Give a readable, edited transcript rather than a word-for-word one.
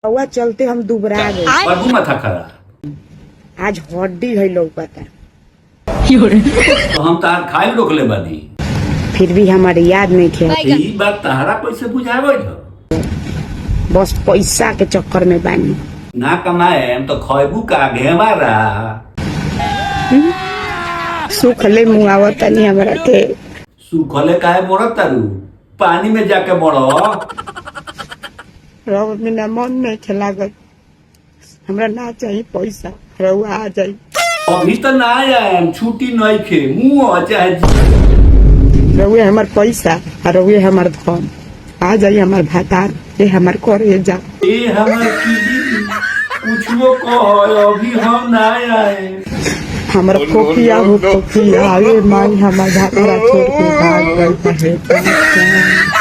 हुआ चलते हम दुबरा गए। बाबू माथा खराब। आज हड्डी है लौकता। तो हम तार खाए रोकले बानी। फिर भी हमारे याद नहीं थे। ई बात तहरा कैसे बुझावे हो? बस पैसा के चक्कर में बानी। ना कमाए तो खैबू का घेवारा। सुख ले मुआवत नहीं हमरा के। सुखले काहे मोरत तारू? पानी में जाके मोड़ो। रव बिना मन नहीं खेला गई। हमरा ना चाहिए पैसा। रहुआ आ जाई। अभी तो ना आए छुट्टी नहीं खे मुँह चाहे रहुए हमार पैसा और रहुए हमार धन। आ जाई हमार भातार ये हमार करे जा। ए हमर की कुछो कहो अभी हम ना आए। हमार फोफिया हो फोफिया आवे माई हमार भातारा छोड़ के भाग गई है।